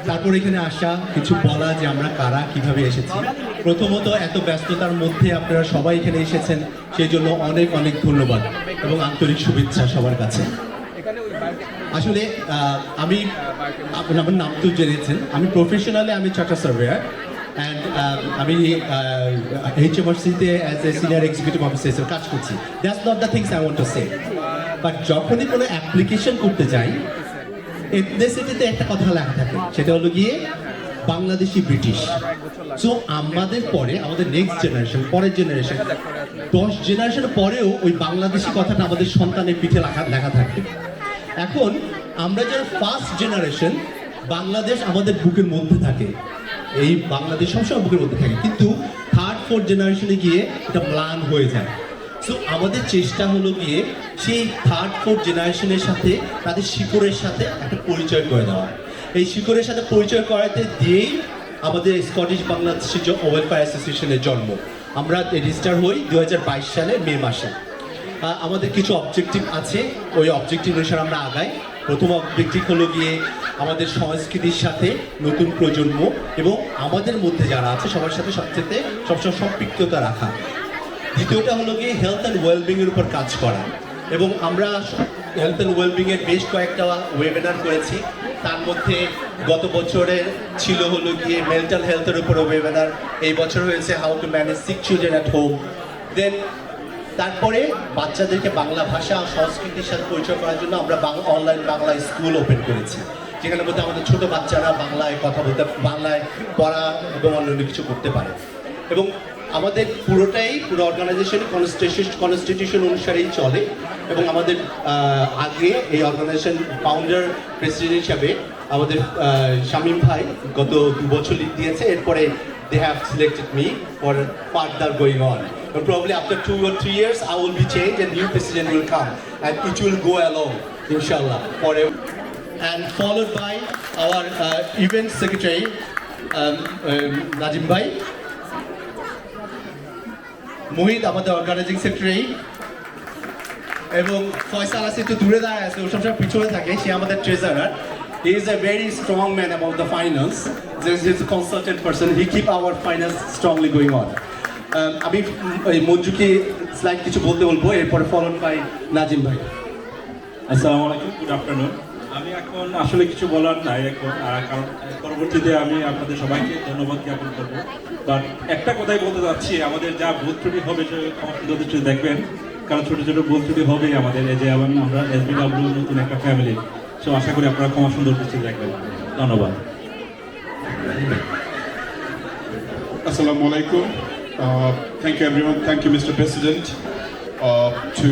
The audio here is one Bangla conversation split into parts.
তারপর এখানে আসা, কিছু বলা যে আমরা কারা, কিভাবে এসেছি। প্রথমত এত ব্যস্ততার মধ্যে আপনারা সবাই এখানে এসেছেন, সেই জন্য অনেক অনেক ধন্যবাদ এবং আন্তরিক শুভেচ্ছা সবার কাছে। আসলে আমি আমার নাম তো জেনেছেন, আমি প্রফেশনালি আমি চার্টার সার্ভেয়ার অ্যান্ড আমি HMRC-তে as a senior executive officer হিসেবে কাজ করছি। That's not the things I want to say, but যখনই কোনো অ্যাপ্লিকেশন করতে যাই, এথনিসিটিতে একটা কথা লেখা থাকে, সেটা হলো গিয়ে বাংলাদেশি ব্রিটিশ। সো আমাদের পরে আমাদের নেক্সট জেনারেশন, পরের জেনারেশন, 10 জেনারেশন পরেও ওই বাংলাদেশি কথাটা আমাদের সন্তানের পিঠে লেখা থাকবে। এখন আমরা যারা ফার্স্ট জেনারেশন, বাংলাদেশ আমাদের বুকের মধ্যে থাকে, এই বাংলাদেশ সবসময় বুকের মধ্যে থাকে, কিন্তু থার্ড ফোর্থ জেনারেশনে গিয়ে এটা ম্লান হয়ে যায়। সো আমাদের চেষ্টা হলো গিয়ে সেই থার্ড ফোর্থ জেনারেশনের সাথে, তাদের শিকড়ের সাথে একটা পরিচয় করে দেওয়া। এই শিকড়ের সাথে পরিচয় করাতে দিয়েই আমাদের স্কটিশ বাংলাদেশি ওয়েলফেয়ার অ্যাসোসিয়েশনের জন্ম। আমরা রেজিস্টার হই 2022 সালে মে মাসে। আমাদের কিছু অবজেক্টিভ আছে, ওই অবজেক্টিভ অনুসারে আমরা আগাই। প্রথম অবজেক্টিভ হলো গিয়ে আমাদের সংস্কৃতির সাথে নতুন প্রজন্ম এবং আমাদের মধ্যে যারা আছে সবার সাথে সবসময় সম্পৃক্ততা রাখা। দ্বিতীয়টা হলো গিয়ে হেলথ অ্যান্ড ওয়েলবিং এর উপর কাজ করা, এবং আমরা হেলথ অ্যান্ড ওয়েলবিং এর বেশ কয়েকটা ওয়েবিনার করেছি। তার মধ্যে গত বছরের ছিল হলো গিয়ে মেন্টাল হেলথের উপর ওয়েবিনার, এই বছর হয়েছে how to manage sick children at home. Then তারপরে বাচ্চাদেরকে বাংলা ভাষা ও সংস্কৃতির সাথে পরিচয় করার জন্য আমরা অনলাইন বাংলা স্কুল ওপেন করেছি, যেখানে মধ্যে আমাদের ছোট বাচ্চারা বাংলায় কথা বলতে, বাংলায় পড়া এবং অন্যান্য কিছু করতে পারে। এবং আমাদের পুরো অর্গানাইজেশন কনস্টিটিউশন অনুসারেই চলে, এবং আমাদের আগে এই অর্গানাইজেশন ফাউন্ডার প্রেসিডেন্ট হিসাবে আমাদের শামীম ভাই গত 2 বছর লিড দিয়েছে। এরপরে they have selected me for further going on. But probably after 2 or 3 years, I will be changed and new president will come, and it will go along, inshallah, forever. And followed by our event secretary, Najim Bhai, Mohit, আমাদের অর্গানাইজিং সেক্রেটারি, এবং ফয়সাল আছে একটু দূরে দাঁড়ায় আছে, ও সবসময় পিছনে থাকে, সে আমাদের treasurer. He is a very strong man about the finance. He is a consultant person. He keep our finance strongly going on. আমি মঞ্জুকে স্লাইড কিছু বলবো, এরপরে ফলোড বাই নাজিম ভাই। আসসালামু আলাইকুম, গুড আফটারনুন। আমি এখন আসলে কিছু বলার নাই এখন, কারণ পরবর্তীতে আমি আপনাদের সবাইকে ধন্যবাদ জ্ঞাপন করবো। বাট একটা কথাই বলতে চাচ্ছি, আমাদের যা ভুল ত্রুটি হবে সেটা দেখবেন, কারণ ছোটো ছোটো ভুল ত্রুটি হবেই আমাদের। এই যে আমরা SBW নতুন একটা ফ্যামিলি, সো আশা করি আপনারা ক্ষমা সুন্দর দৃষ্টি দেখবেন। ধন্যবাদ। Assalamu alaikum. Thank you everyone. Thank you Mr. President to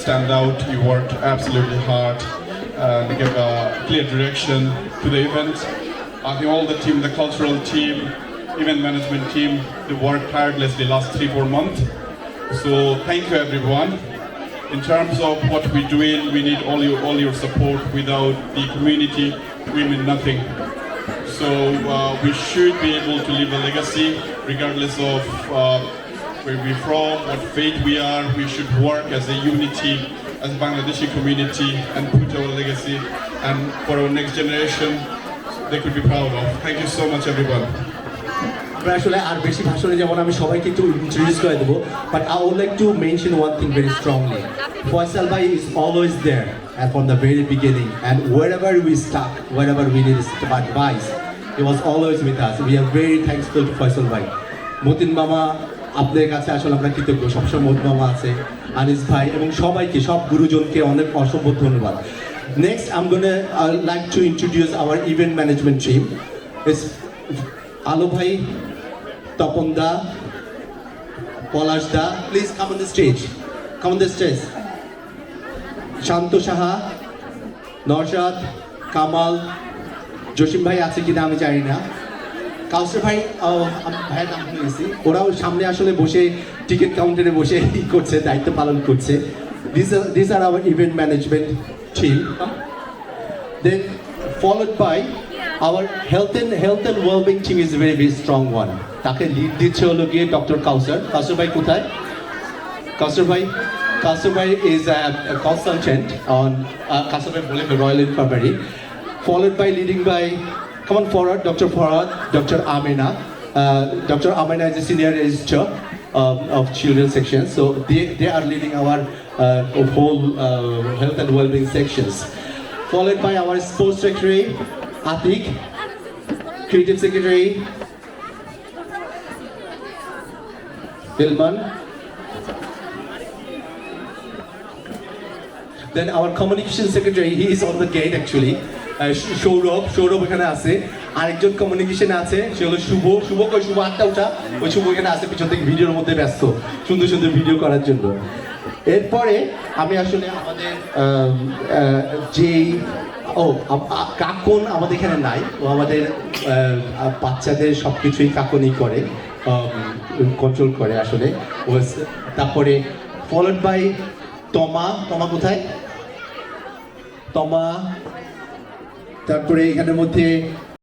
stand out. You worked absolutely hard and give a clear direction to the event. I think all the team, the cultural team, event management team, they worked tirelessly last 3-4 months. So thank you everyone. In terms of what we're doing, we need all your support. Without the community, we mean nothing. So we should be able to leave a legacy, regardless of where we're from, what faith we are. We should work as a unity, as a Bangladeshi community, and put our legacy, and for our next generation, they could be proud of. Thank you so much, everyone. আমরা আসলে আর বেশি ভাষণে যেমন আমি সবাইকে একটু ইন্ট্রোডিউস করে দেবো, but I would like to mention one thing very strongly. Faisal ভাই is always there and from the very beginning, and wherever we stuck, wherever we need advice, he was always with us. We are very thankful to Faisal bhai. Matin মামা, আপনাদের কাছে আসলে আমরা কৃতজ্ঞ, সবসময় মতিন মামা আছে, আনিস ভাই, এবং সবাইকে, সব গুরুজনকে অনেক অসংখ্য ধন্যবাদ। Next, I'm gonna like to introduce our event management team. It's Alo bhai, Tapon da, Polash da. Please come on the stage. Come on the stage. শান্ত সাহা, নরশাদ, কামাল, জসিম ভাই আছে কিনা আমি জানি না, কাউসার ভাই, ভাইয়ের নাম শুনেছি, ওরাও সামনে আসলে বসে টিকিট কাউন্টারে বসে করছে, দায়িত্ব পালন করছে। These are our event management team. Then followed by our health and well-being team is a very very strong one. তাকে লিড দিচ্ছে হলো গিয়ে ডক্টর কাউসার। কাউসার ভাই কোথায়? কাউসার ভাই is a consultant on Royal Infirmary, followed by leading by Come on forward, Dr. Farhad, Dr. Amina. Dr. Amina is a senior registrar of children's section, so they are leading our whole health and well-being sections. Followed by our sports secretary, Atik, creative secretary, Hilman. Then our communication secretary, he is on the gate actually. Sourav এখানে আছে, আরেকজন কমিউনিকেশনে আছে, সে হলো শুভ। শুভ আটটা উঠা, ওই শুভ এখানে আছে পিছন থেকে ভিডিওর মধ্যে ব্যস্ত, সুন্দর সুন্দর ভিডিও করার জন্য। এরপরে আমি আসলে আমাদের কাকন আমাদের এখানে নাই, ও আমাদের বাচ্চাদের সব কিছুই কাকনই করে, কন্ট্রোল করে আসলে। তারপরে ফলোড বাই তমা কোথায়? তমা। তারপরে এখানের মধ্যে